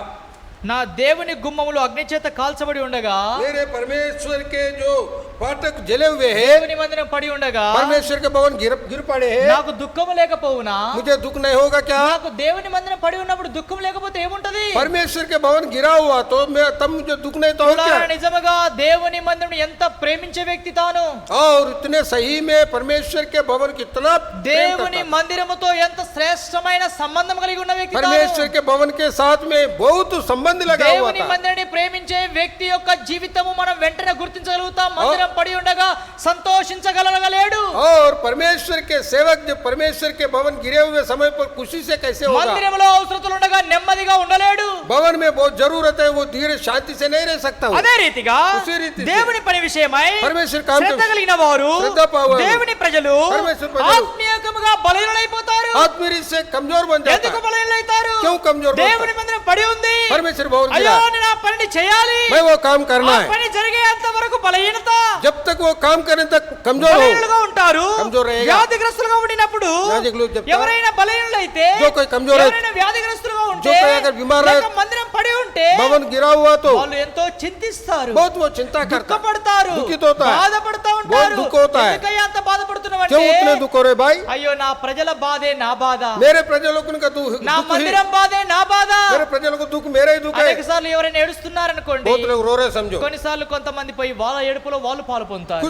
నా దేవుని గుమ్మములు అగ్ని చేత కాల్చబడి ఉండగా, मेरे परमेश्वर के जो फाटक जले हुए हैं, దేవుని మందిరం పడి ఉండగా परमेश्वर के भवन गिर पड़े हैं, నాకు దుఃఖము లేకపోవునా? मुझे दुख नहीं होगा क्या? నాకు దేవుని మందిరం పడి ఉన్నప్పుడు దుఃఖం లేకపోతే ఏముంటది? परमेश्वर के भवन गिरा हुआ तो मैं तब मुझे दुख नहीं तो और क्या? నిజముగా దేవుని మందిరం ఎంత ప్రేమించే వ్యక్తి తాను. और इतने सही में परमेश्वर के भवन कितना దేవుని మందిరముతో ఎంత శ్రేష్టమైన సంబంధం కలిగి ఉన్న వ్యక్తి తాను. परमेश्वर के भवन के साथ में बहुत संबंध लगा हुआ దేవుని था। మందిరాన్ని ప్రేమించే వ్యక్తి యొక్క జీవితము మనం వెంటనే గుర్తించగలుగుతాం. మందిరం పడి ఉండగా సంతోషించగలగలేడు. और परमेश्वर के सेवक जब परमेश्वर के भवन गिरे हुए समय पर खुशी से कैसे होगा? మందిరంలో అవసరతలు ఉండగా నెమ్మదిగా ఉండలేడు. भवन में बहुत जरूरत है, वो धीरे शांति से नहीं रह सकता। అదే రీతిగా ఉసి రీతి దేవుని పని విషయమై परमेश्वर काम శ్రద్ధ కలిగిన వారు, శ్రద్ధ పావారు, దేవుని ప్రజలు పరమేశ్వర ప్రజలు ఆత్మీయంగా బలహీనులైపోతారు. आत्मीय से कमजोर बन जाता ఎందుకు है। బలహీనులైతారు? क्यों कमजोर बनता है? దేవుని మందిరం పడి ఉంది. परमेश्वर भवन అయ్యో गिरा है, నేను ఆ పనిని చేయాలి, मैं वो काम करना ఆ है। పని జరిగేంత వరకు బలహీనత, जब तक वो काम करने तक कमजोर हो, బలహీనులుగా ఉంటారు. కమజోర్ रहेगा। వ్యాధిగ్రస్తులుగా ఉండినప్పుడు వ్యాధిగ్రస్తులు చెప్తారు, ఎవరైనా బలహీనులైతే, जो कोई कमजोर है, ఎవరైనా వ్యాధిగ్రస్తులుగా ఉంటే, जो कोई अगर बीमार है, లేక మందిరం పడి ఉంటే भवन गिरा हुआ तो వాళ్ళు ఎంతో చింతిస్తారు, बहुत वो चिंता करता है, దుఃఖపడతారు, दुखित होता है, బాధపడతా बहुत ఉంటారు. दुख होता है। ఎందుకయ్యా అంత బాధపడుతున్నావంటే, क्यों उतने दुख हो रहे भाई? అయ్యో నా ప్రజల బాధే నా బాధ, मेरे प्रजलों का दुख నా दुख ही, మందిరం బాధే నా బాధ. मेरे प्रजलों को दुख मेरा ही दुख है। అనేక సార్లు ఎవరైనా ఏడుస్తున్నారనుకోండి, बहुत लोग रो रहे समझो, కొన్నిసార్లు కొంతమంది పోయి వాళ్ళ ఏడుపులో వాళ్ళు పాలు పొందుతారు.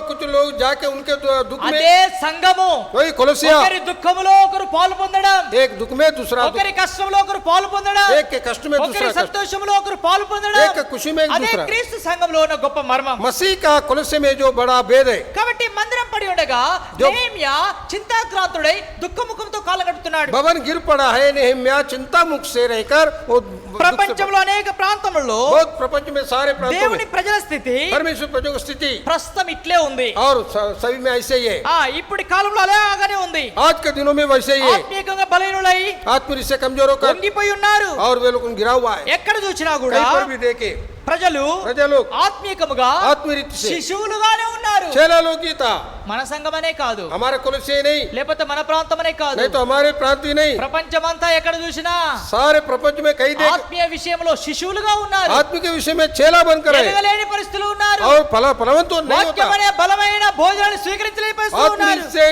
कुछ लोग जाके उनके दुख में, అదే సంఘము वही कोलोसिया, ఒకరి దుఃఖములో ఒకరు పాలు పొందడం, एक दुख में दूसरा दुख, ఒకరి కష్టంలో ఒకరు పాలు పొందడం, एक के कष्ट में ఒకరి दूसरा कष्ट, సంతోషంలో ఒకరు పాలు పొందడం, एक के खुशी में एक అదే दूसरा। క్రీస్తు సంఘంలో ఉన్న గొప్ప మర్మం. मसीह का कोलोसे में जो बड़ा भेद है। కాబట్టి మందిరం పడి ఉండగా నెహెమ్యా చింతాక్రాంతుడై దుఃఖముఖంతో కాలం గడుపుతున్నాడు. भवन गिर पड़ा है, नेहम्या चिंता मुख से रहकर वो ప్రపంచంలో అనేక ప్రాంతములలో बहुत प्रपंच में सारे प्रांतों దేవుని में ప్రజల స్థితి परमेश्वर प्रजों की स्थिति ప్రస్తుతం ఇట్లే ఉంది. और सभी में ऐसे ही है। ఇప్పటి కాలంలో అలాగానే ఉంది. आज के दिनों में वैसे ही है, ఆత్మీయంగా బలహీనులై आत्मरीति से कमजोर होकर వంగిపోయి ఉన్నారు. और वे लोग गिरा हुआ है। ఎక్కడ చూసినా కూడా कहीं पर भी देखे ప్రజలు प्रजलोग ఆత్మీయముగా आत्मरीति से శిశువులుగానే ఉన్నారు. चेला लोग ही था, మన సంఘమనే కాదు, हमारे कोलोसे नहीं, లేకపోతే మన ప్రాంతమనే కాదు, नहीं तो हमारे प्रांत ही नहीं, ప్రపంచమంతా ఎక్కడ చూసినా सारे प्रपंच में कहीं देख ఆత్మీయ విషయంలో శిశువులుగా ఉన్నారు. आत्मा के विषय में चेला बनकर है ఎదగలేని పరిస్థితులు ఉన్నారు. और फलवंत तो नहीं होता। వాక్యమనే బలమైన భోజనాన్ని స్వీకరించలేని పరిస్థితులు ఉన్నారు. आत्मरीति से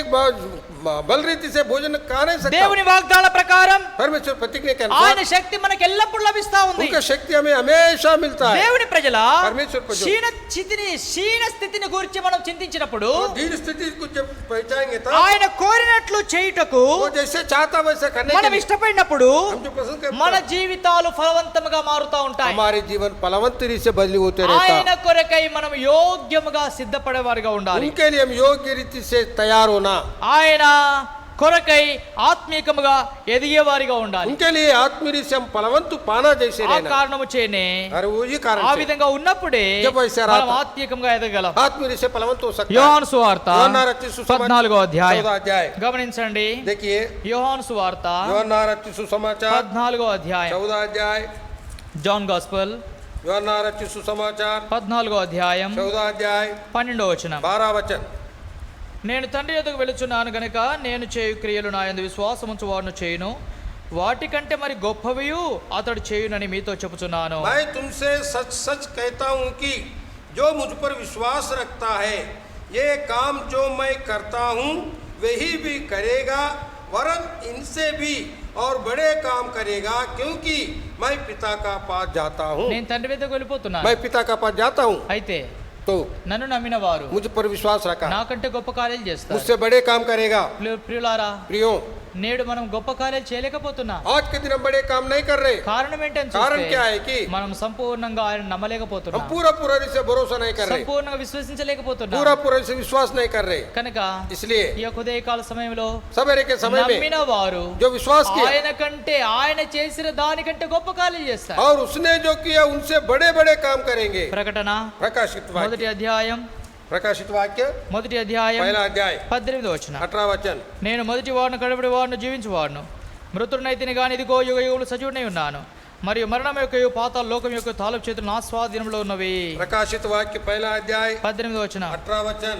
बल रीति से भोजन खा नहीं सकता। దేవుని వాగ్దానాల ప్రకారం परमेश्वर प्रतिज्ञा के ఆయన अनुसार శక్తి మనకు ఎల్లప్పుడూ లభిస్తా ఉంది. उनका शक्ति हमें हमेशा मिलता है। దేవుని ప్రజల परमेश्वर को క్షీణ స్థితిని గురించి మనం చింతించినప్పుడు तो दीन स्थिति को जब पहचानेंगे तब ఆయన కోరినట్లు చేయుటకు वो जैसे चाहता वैसे करने के మనం लिए ఇష్టపడినప్పుడు हम जो पसंद మన करते हैं జీవితాలు ఫలవంతముగా మారుతా ఉంటాయి. हमारे जीवन फलवंत रीति से बदली होते रहता ఆయన కొరకై మనం యోగ్యముగా సిద్ధపడేవారుగా ఉండాలి. उनके लिए हम योग्य रीति से तैयार होना, ఆయన కొరకై ఆత్మీకముగా ఎదిగేవారిగా ఉండాలి. उनके लिए आत्मीय रीति से हम फलवंत पाना जैसे ఆ रहना। కారణము చేనే अरे वो ये कारण ఆ से విధంగా ఉన్నప్పుడే जब वैसे रहा మనం था। ఆత్మీకంగా ఎదగలం. आत्मीय रीति से फलवंत हो सकता है। యోహాను సువార్త యోహాను రచిత సుసమాచారం 14వ అధ్యాయం 14వ అధ్యాయం గమనించండి. देखिए యోహాను సువార్త యోహాను రచిత సుసమాచాर 14వ అధ్యాయం 14 अध्याय జాన్ గాస్పెల్ యోహాను రచిత సుసమాచాर 14వ అధ్యాయం 14 अध्याय 12వ వచనం. 12 वचन। నేను తండ్రి యొద్దకు వెళుచున్నాను గనుక నేను చేయు క్రియలు నా యందు విశ్వాసముంచు వారును చేయును, వాటికంటే మరి గొప్పవియు అతడు చేయునని మీతో చెప్పుచున్నాను. मैं तुमसे सच सच कहता हूँ कि जो मुझ पर विश्वास रखता है ये काम जो मैं करता हूँ वही भी करेगा, वरन इनसे भी और बड़े काम करेगा, क्योंकि मैं पिता का पास जाता हूँ। నేను తండ్రి వద్దకు వెళ్ళిపోతున్నాను. मैं पिता का पास जाता हूँ అయితే तो నన్ను నమ్మిన వారు मुझ पर विश्वास रखा నాకంటే గొప్ప కార్యాలు చేస్తారు. मुझसे बड़े काम करेगा। ప్రియులారా, प्रियो నేడు మనం గొప్ప కార్యాలు చేయలేకపోతున్నాం. आज के दिन हम बड़े काम नहीं कर रहे। కారణం ఏంటని कारण क्या చూస్తే है कि మనం సంపూర్ణంగా ఆయన हम నమ్మలేకపోతున్నాం, पूरा पूरा से भरोसा नहीं कर रहे, సంపూర్ణంగా విశ్వసించలేకపోతున్నాం. पूरा पूरा से विश्वास नहीं कर रहे। కనుక इसलिए ఈ యొక్క ఉదయకాల సమయంలో सवेरे के समय में నమ్మిన వారు जो विश्वास किया ఆయన కంటే ఆయన చేసిన దానికంటే గొప్ప కార్యాలు చేస్తారు. और उसने जो किया उनसे बड़े बड़े काम करेंगे। ప్రకటన प्रकाशित మొదటి वाक्य అధ్యాయం प्रकाशित वाक्य మొదటి అధ్యాయం पहला अध्याय 18వ వచనం. 18 वचन। నేను మొదటి వాడును కడపడి వాడును జీవించువాడును, మృతుడినైతిని గాని ఇదిగో యుగ యుగములు సజీవుడై ఉన్నాను, మరియు మరణం యొక్క పాతాళ లోకం యొక్క తాళపు చేతులు నా స్వాధీనంలో ఉన్నవి. प्रकाशित वाक्य पहला अध्याय 18వ వచనం. 18 वचन।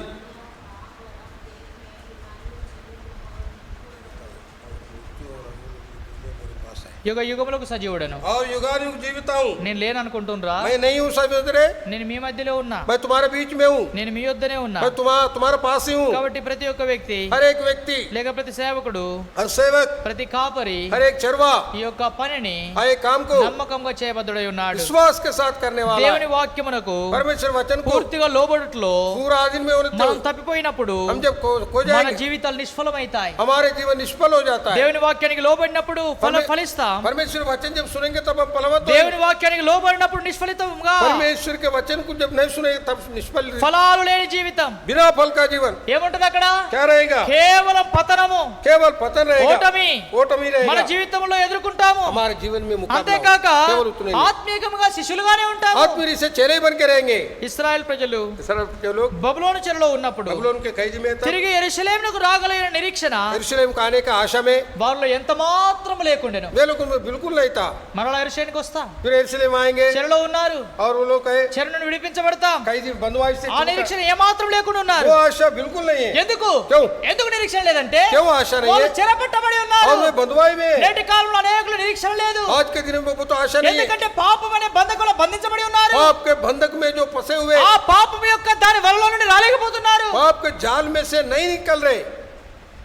యుగ యుగములకు సజీవుడను, और युगानुयुग जीविता हूँ। నేను లేననుకుంటున్నారా? मैं नहीं हूँ समुद्रे, నేను మీ మధ్యలో ఉన్నా, मैं तुम्हारे बीच में हूँ, నేను మీ యొద్దనే ఉన్నా. मैं तुम्हारे पास ही हूँ। కాబట్టి ప్రతి ఒక్క వ్యక్తి हर एक व्यक्ति, లేక ప్రతి సేవకుడు, हर सेवक, ప్రతి కాపరి हर एक चरवा ఈ యొక్క పనిని हर एक काम को నమ్మకంగా చేయబద్ధుడై ఉన్నాడు. विश्वास के साथ करने वाला దేవుని है। వాక్యమునకు परमेश्वर वचन को పూర్తిగా లోబడుటలో पूरा आधीन में होने మనం तो తప్పిపోయినప్పుడు हम जब खो మన जाएंगे జీవితాలు నిష్ఫలమవుతాయి. हमारे जीवन निष्फल हो जाता है। దేవుని వాక్యానికి లోబడినప్పుడు ఫలిస్తాం, परमेश्वर वचन जब सुनेंगे तब हम फलवंत होंगे। దేవుని వాక్యానికి లోబడినప్పుడు నిష్ఫలితంగా. परमेश्वर के वचन को जब नहीं सुनेंगे तब निष्फल, ఫలాలు లేని జీవితం बिना फल का जीवन ఏముంటది అక్కడ? क्या रहेगा? కేవలం పతనము, केवल पतन रहेगा, ఓటమి ओटम ही మన रहेगा। జీవితంలో ఎదుర్కొంటాము. हमारे जीवन में मुकाबला అంతేకాక होगा। केवल उतने नहीं। ఆత్మీయంగా శిష్యులుగానే ఉంటాము. आत्मीय से चेले बन के रहेंगे। ఇశ్రాయేల్ ప్రజలు सर जो लोग బబులోను చెరలో ఉన్నప్పుడు बबुलोन के कैद में था, తిరిగి యెరూషలేమునకు రాగలిగిన నిరీక్షణ यरूशलेम को आने का आशा में వారిలో ఎంత మాత్రం లేకుండెను. वे लोगों में बिल्कुल नहीं था। మరలా యెరూషలేముకి వస్తాం, फिर यरूशलेम आएंगे చెరలో ఉన్నారు, और वो लोग कहे చెర నుండి విడిపించబడతాం. कैदी बंधुआई से ఆ छूटा। నిరీక్షణ ఏమాత్రం లేకుండా ఉన్నారు. वो आशा बिल्कुल नहीं है। ఎందుకు क्यों? ఎందుకు నిరీక్షణ లేదంటే क्यों आशा नहीं వాళ్ళు है? చెరపట్టబడి ఉన్నారు. और वे बंधुआई में है। నేటి కాలంలో అనేకులు నిరీక్షణ లేదు. आज के दिन में वो तो आशा नहीं है। ఎందుకంటే పాపం అనే బంధకంలో బంధించబడి ఉన్నారు. पाप के बंधक में जो फंसे हुए, ఆ పాపం యొక్క దాని వలలో నుండి రాలేకపోతున్నారు. पाप के जाल में से नहीं निकल रहे।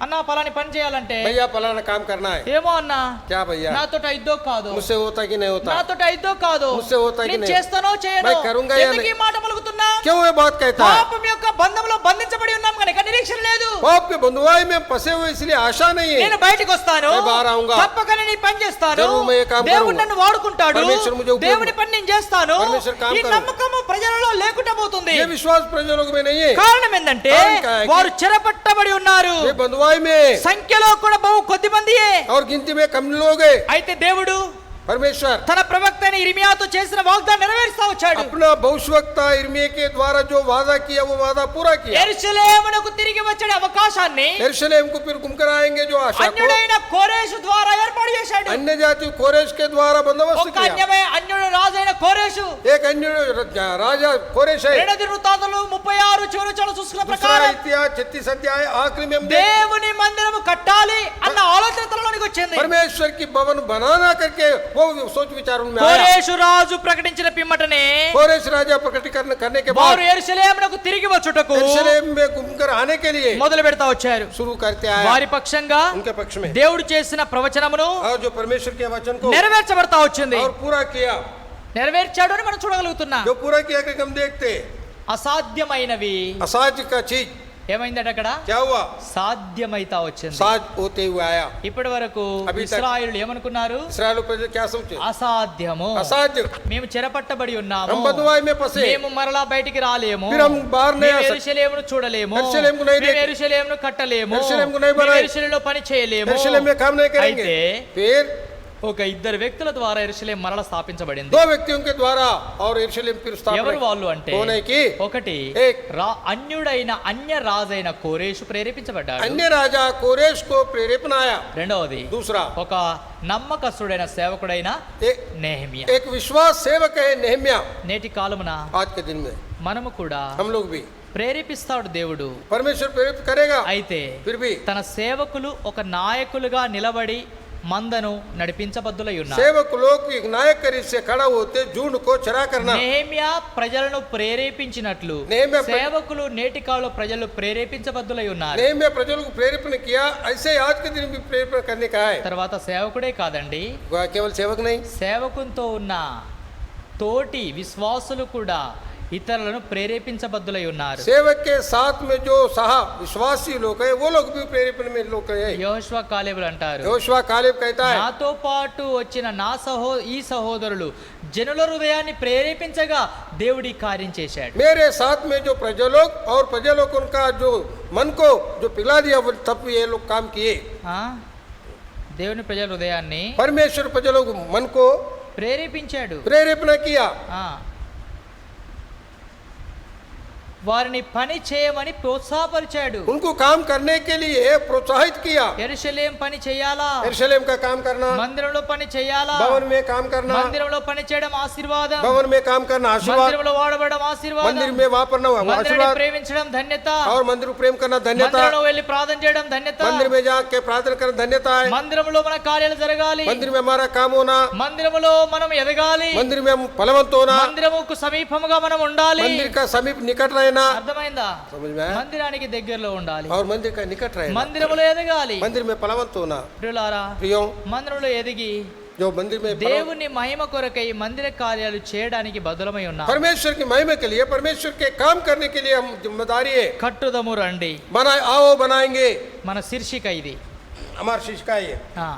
అన్నా పలాని పని చేయాలంటే भैया फलाना काम करना है। ఏమో అన్నా क्या भैया నాతో అయిద్దో కాదు, मुझसे होता कि नहीं होता? నాతో అయిద్దో కాదు, मुझसे होता कि నేను नहीं? చేస్తానో చేయను. मैं करूंगा या ఎందుకు ఈ नहीं? మాట పలుకుతున్నా? क्यों ये बात कहता है? పాపం యొక్క బంధంలో బంధించబడి ఉన్నాం కనుక నిరీక్షణ లేదు. पाप के बंधुआई में फंसे हुए इसलिए आशा नहीं है। నేను బయటికి వస్తాను, मैं बाहर आऊंगा, తప్పక నేను ఈ పని చేస్తాను, जरूर मैं ये काम దేవుడు करूंगा, నన్ను వాడుకుంటాడు, परमेश्वर मुझे उपयोग, దేవుని పని నేను చేస్తాను. परमेश्वर काम ఈ करूं। నమ్మకము ప్రజలలో లేకుండా పోతుంది. ये विश्वास प्रजलों में नहीं है। కారణం ఏంటంటే कारण क्या है कि వారు చెరపట్టబడి ఉన్నారు. ये बंधुआई में సంఖ్యలో కూడా బహు కొద్ది మందియే. और गिनती में कम लोग हैं। అయితే దేవుడు परमेश्वर తన ప్రవక్త అయిన ఇర్మియాతో చేసిన వాగ్దానం నెరవేరుస్తా వచ్చాడు. अपना भविष्यवक्ता इर्मिया के द्वारा जो वादा किया वो वादा पूरा किया। యెరూషలేమునకు తిరిగి వచ్చే అవకాశాన్ని यरूशलेम को फिर घूम कर आएंगे जो आशा को అన్యుడైన కోరేషు ద్వారా ఏర్పాటు చేశాడు. अन्य जाति कोरेश के द्वारा बंदोबस्त ఒక किया। అన్యుడు రాజైన కోరేషు एक अन्य राजा कोरेश है। రెండవ వృత్తాంతాలు 36 చివరి చూసుకున్న दूसरा ప్రకారం इतिहास 36 अध्याय आखिरी में हम देखते हैं, దేవుని మందిరము కట్టాలి అన్న ఆలోచన తనలోనికి వచ్చింది. परमेश्वर की भवन बनाना करके वो सोच विचार उनमें आया। కోరేషు రాజు ప్రకటించిన పిమ్మటనే कोरेश राजा प्रकटीकरण करने के बाद వారు యెరూషలేమునకు తిరిగి వచ్చుటకు यरूशलेम में घूमकर आने के लिए మొదలు పెడతా వచ్చారు. शुरू करते आया। వారి పక్షంగా उनके पक्ष में దేవుడు చేసిన ప్రవచనమును और जो परमेश्वर के वचन को నెరవేర్చబడతా వచ్చింది. और पूरा किया, నెరవేర్చాడు అని మనం చూడగలుగుతున్నాం. जो पूरा किया कि हम देखते అసాధ్యమైనవి असाध्य का चीज ఏమైందట అక్కడ क्या हुआ, సాధ్యమైతా వచ్చింది. साज होते हुए आया। ఇప్పటి వరకు అభి తక్ ఇశ్రాయేలు ఏమనుకున్నారు? इस्राएल प्रजा क्या सोचे, అసాధ్యము, असाध्य, మేము చెరపట్టబడి ఉన్నాము, हम बंधुआई में फंसे, మేము మరలా బయటికి రాలేము, फिर हम बाहर नहीं మేము आ सकते, యెరూషలేమును చూడలేము, యెరూషలేము को नहीं మేము देख- యెరూషలేమును కట్టలేము, యెరూషలేము को नहीं మేము बनाए, యెరూషలేములో పని చేయలేము. यरूशलेम में काम नहीं करेंगे। అయితే फिर ఒక ఇద్దరు వ్యక్తుల ద్వారా యెరూషలేము మరలా స్థాపించబడింది. दो व्यक्तियों के द्वारा और यरूशलेम फिर ఎవరు स्थापना వాళ్ళు అంటే होने की ఒకటి एक అన్యుడైన అన్య రాజైన కోరేషు ప్రేరేపించబడ్డాడు. अन्य राजा कोरेश को प्रेरेपण आया। రెండవది दूसरा ఒక నమ్మకస్తుడైన సేవకుడైన एक, నెహెమ్యా. एक विश्वास सेवक है नेहम्या। నేటి కాలమున आज के दिन में మనము కూడా हम लोग भी ప్రేరేపిస్తాడు దేవుడు. परमेश्वर प्रेरित करेगा, అయితే फिर भी తన సేవకులు ఒక నాయకులుగా నిలబడి మందను నడిపించబద్దులై ఉన్నారు. सेवक लोग एक नायक करी से खड़ा होते झुंड को चरा करना। నెహెమ్యా ప్రజలను ప్రేరేపించినట్లు నెహెమ్యా సేవకులు నేటి కాలంలో ప్రజలు ప్రేరేపించబద్దులై ఉన్నారు. नेहम्या प्रजल को प्रेरित किया, ऐसे आज के दिन भी प्रेरित करने का है। తర్వాత సేవకుడే కాదండి, वह केवल सेवक नहीं, సేవకునితో ఉన్న తోటి విశ్వాసులు కూడా ఇతరులను ప్రేరేపించబద్దులై ఉన్నారు. सेवक के साथ में जो सहा विश्वासी लोग है वो लोग भी प्रेरित में लोग है। యెహోషువ కాలేబులు అంటారు, योशुआ कालेब कहता है, నాతో పాటు వచ్చిన ఈ సహోదరులు జనుల హృదయాన్ని ప్రేరేపించగా దేవుడి కార్యం చేశాడు. मेरे साथ में जो प्रजलोग और प्रजलोग उनका जो मन को जो पिघला दिया वो तब ये लोग काम किए। ఆ? దేవుని ప్రజల హృదయాన్ని परमेश्वर प्रजलोग मन को ప్రేరేపించాడు. प्रेरित किया, ఆ. వారిని పని చేయమని ప్రోత్సాహపరిచాడు. उनको काम करने के लिए प्रोत्साहित किया। యెరూషలేం పని చేయాలా, यरूशलेम का काम करना, మందిరంలో పని చేయాలా, भवन में काम करना, మందిరంలో పని చేయడం ఆశీర్వాదం, भवन में काम करना आशीर्वाद, మందిరంలో వాడబడడం ఆశీర్వాదం, मंदिर में वापरना మందిరాన్ని आशीर्वाद, ప్రేమించడం ధన్యత, और मंदिर को प्रेम करना धन्यता, మందిరంలో వెళ్ళి ప్రార్థన చేయడం ధన్యత, मंदिर में जाके प्रार्थना करना धन्यता है, మందిరంలో మన కార్యాలు జరగాలి, मंदिर में हमारा काम होना, మందిరములో మనం ఎదగాలి, मंदिर में हम फलवंत होना, మందిరముకు సమీపముగా మనం ఉండాలి. मंदिर का समीप निकट रहना, అర్థమైందా? समझ में आया, మందిరానికి దగ్గరలో ఉండాలి, और मंदिर का निकट रहना, మందిరములో ఎదగాలి. मंदिर में फलवंत होना। ప్రియులారా, प्रियो, మందిరంలో ఎదిగి जो मंदिर में దేవుని మహిమ కొరకై మందిర కార్యాలు చేయడానికి బదులమై ఉన్నారు. परमेश्वर की महिमा के लिए, परमेश्वर के काम करने के लिए हम जिम्मेदारी है। కట్టుదము రండి, बनाए आओ बनाएंगे, మన శీర్షిక ఇది. हमारा शिष्का है। ఆ,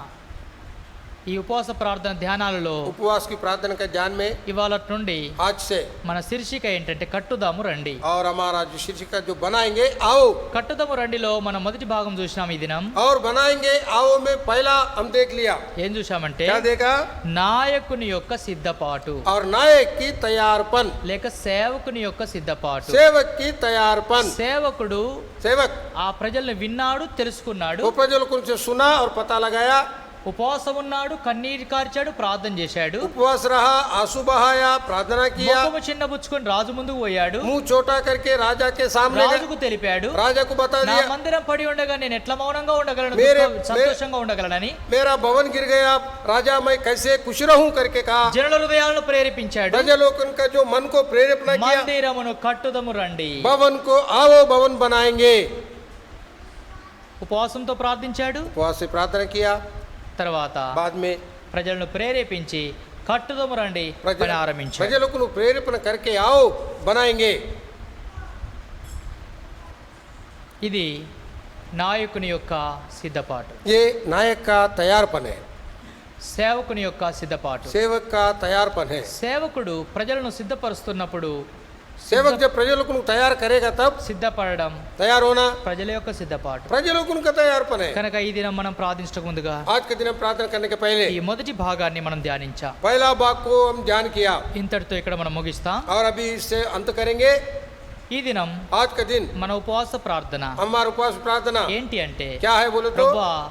ఈ ఉపవాస ప్రార్థన ధ్యానాలలో उपवास की प्रार्थना के ध्यान में ఇవాళ నుండి आज से, మన శీర్షిక ఏంటంటే కట్టుదాము రండి. और हमारा जो शिक्षिका जो बनाएंगे आओ, కట్టుదము రండిలో మనం మొదటి భాగం చూసినాం ఈ దినం. और बनाएंगे आओ में पहला हम देख लिया, ఏం చూసామంటే क्या देखा, నాయకుని యొక్క సిద్ధపాటు और नायक की तैयारपन, లేక సేవకుని యొక్క సిద్ధపాటు. सेवक की तैयारपन। సేవకుడు सेवक ఆ ప్రజలను విన్నాడు, తెలుసుకున్నాడు, वो प्रजल को उनसे सुना और पता लगाया, ఉపవాసం ఉన్నాడు, కన్నీరు కార్చాడు, ప్రార్థన చేశాడు, उपवास रहा, आंसू बहाया, प्रार्थना किया, ముఖము చిన్నబుచ్చుకొని రాజు ముందుకు పోయాడు, मुंह छोटा करके राजा के सामने गया, రాజుకు తెలిపాడు, राजा को बता నా दिया మందిరం పడి ఉండగా నేను ఎట్లా మౌనంగా ఉండగలను, సంతోషంగా ఉండగలనని मेरा भवन गिर गया, राजा मैं कैसे खुश रहूं करके कहा। జనుల హృదయాలను ప్రేరేపించాడు. प्रजलोकन का जो मन को प्रेरित किया, మందిరమును కట్టుదము రండి, भवन को आओ भवन बनाएंगे। ఉపవాసంతో ప్రార్థించాడు. उपवास से प्रार्थना किया, తర్వాత बाद में ప్రజలను ప్రేరేపించి కట్టుదము రండి పని ఆరంభించాడు. प्रजलोकन को प्रेरित करके आओ बनाएंगे। ఇది నాయకుని యొక్క సిద్ధపాటు, ये नायक का तैयारपन है, సేవకుని యొక్క సిద్ధపాటు. सेवक का तैयारपन है। సేవకుడు ప్రజలను సిద్ధపరుస్తున్నప్పుడు सेवक जब प्रजलोकन को तैयार करेगा तब సిద్ధపడడం तैयार होना ప్రజల యొక్క సిద్ధపాటు. प्रजलोकन का तैयारपन है। కనుక ఈ దినం మనం ప్రార్థించక ముందుగా आज के दिन हम प्रार्थना करने के पहले ఈ మొదటి భాగాన్ని మనం ధ్యానించాం. पहला भाग को हम ध्यान किया, ఇంతటితో ఇక్కడ మనం ముగిస్తాం. और अभी इससे अंत करेंगे। ఈ దినం आज का दिन మన ఉపవాస ప్రార్థన हमारा उपवास प्रार्थना ఏంటి అంటే, क्या है बोले तो, ప్రభువా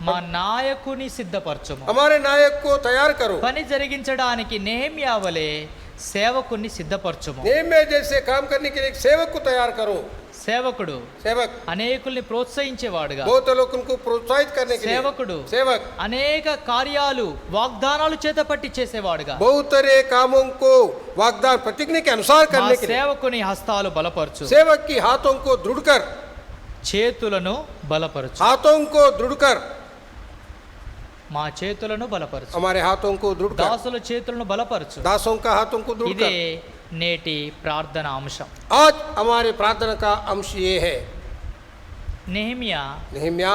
మా నాయకుని సిద్ధపరచుము, हमारे नायक को तैयार करो। పని జరిగించడానికి నెహెమ్యా వలె సేవకుని సిద్ధపరచుము. नेहम्या जैसे काम करने के लिए एक सेवक को तैयार करो. సేవకుడు सेवक అనేకుల్ని ప్రోత్సహించేవాడుగా, बहुत लोगों को प्रोत्साहित करने के लिए. సేవకుడు सेवक అనేక కార్యాలు వాగ్దానాలు చేత పట్టి చేసేవాడుగా, बहुत तरह कामों को वाग्दान प्रतिज्ञा के अनुसार మా करने के लिए. సేవకుని హస్తాలు బలపరచు, सेवक की हाथों को दृढ़ कर, చేతులను బలపరచు, हाथों को दृढ़ कर, మా చేతులను బలపరచు, हमारे हाथों को दृढ़ कर, దాసుల చేతులను బలపరచు. दासों का हाथों को दृढ़ ఇదే कर. నేటి ప్రార్థన అంశం. आज हमारे प्रार्थना का अंश ये है. నెహెమ్యా नेहम्या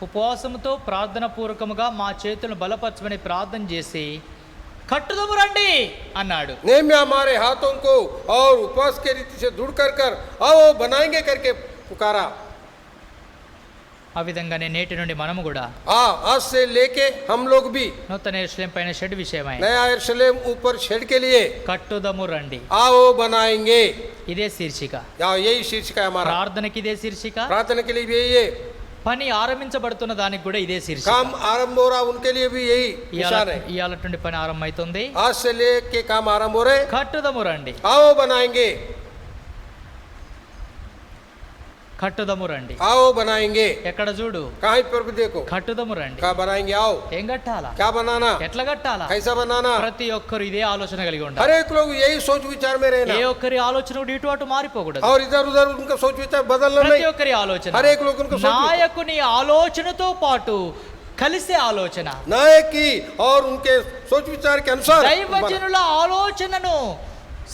ఉపవాసంతో ప్రార్థన పూర్వకముగా మా చేతులను బలపరచమని ప్రార్థన చేసి కట్టుదము రండి అన్నాడు. नेहम्या हमारे हाथों को और उपवास के रीति से दृढ़ कर कर आओ बनाएंगे करके पुकारा. ఆ విధంగానే నేటి నుండి మనము కూడా आज से लेके हम लोग भी నూతన యెరూషలేము పైన షెడ్ విషయమై नया यरूशलेम ऊपर शेड के लिए కట్టుదము రండి, आओ बनाएंगे. ఇదే శీర్షిక. यही शीर्षिका है हमारा. ప్రార్థనకి ఇదే శీర్షిక, प्रार्थना के लिए भी यही है. పని ఆరంభించబడుతున్న దానికి కూడా ఇదే శీర్షిక. काम आरंभ हो रहा उनके लिए भी यही निशान है. ఇయాల నుండి పని ఆరంభమవుతుంది. आज से लेके काम आरंभ हो रहे. కట్టుదము రండి, आओ बनाएंगे, కట్టుదము రండి. आओ बनाएंगे. ఎక్కడ చూడు, कहीं पर भी देखो కట్టుదము రండి. क्या बनाएंगे. आओ ఏం కట్టాలా, क्या बनाना, ఎట్లా కట్టాలా, कैसा बनाना. ప్రతి ఒక్కరు ఇదే ఆలోచన కలిగి हर ఉండాలి. एक लोग यही सोच विचार में ఏ रहना ఒక్కరి ఆలోచన కూడా ఇటు అటు మారిపోకూడదు. और इधर उधर उनका सोच विचार बदलना ప్రతి नहीं. ఒక్కరి ఆలోచన हर एक लोग उनका सोच నాయకుని ఆలోచనతో పాటు కలిసే ఆలోచన, नायक की और उनके सोच विचार के अनुसार దైవజనుల ఆలోచనను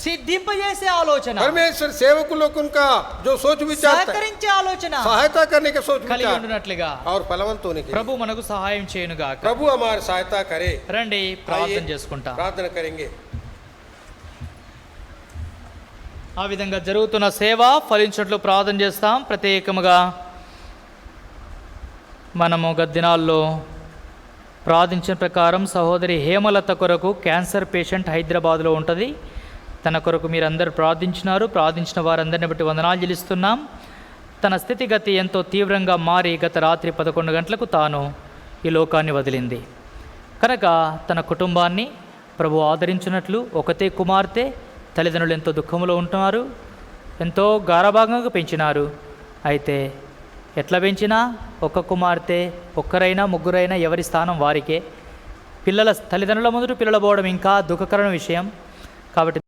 సిద్ధింపజేసే ఆలోచన, परमेश्वर सेवक लोग उनका जो सोच विचार था, సహకరించే ఆలోచన सहायता करने के सोच కలిగి विचार ఉండునట్లుగా और फलवंत होने के लिए ప్రభు మనకు సహాయం చేయనుగాక. प्रभु हमारी सहायता करे. రండి ప్రార్థన आइए, చేసుకుంటాం. प्रार्थना करेंगे. ఆ విధంగా జరుగుతున్న సేవ ఫలించినట్లు ప్రార్థన చేస్తాం. ప్రత్యేకముగా మనము గత దినాల్లో ప్రార్థించిన ప్రకారం సహోదరి హేమలత కొరకు క్యాన్సర్ పేషెంట్ హైదరాబాద్లో ఉంటుంది. తన కొరకు మీరందరూ ప్రార్థించినారు. ప్రార్థించిన వారందరిని బట్టి వందనాలు చెల్లిస్తున్నాం. తన స్థితిగతి ఎంతో తీవ్రంగా మారి గత రాత్రి 11 గంటలకు తాను ఈ లోకాన్ని వదిలింది. కనుక తన కుటుంబాన్ని ప్రభు ఆదరించినట్లు, ఒకతే కుమార్తె, తల్లిదండ్రులు ఎంతో దుఃఖంలో ఉంటున్నారు, ఎంతో గారాభంగా పెంచినారు. అయితే ఎట్లా పెంచినా ఒక్క కుమార్తె, ఒక్కరైనా ముగ్గురైనా ఎవరి స్థానం వారికే. తల్లిదండ్రుల ముందు పిల్లలు పోవడం ఇంకా దుఃఖకరమైన విషయం. కాబట్టి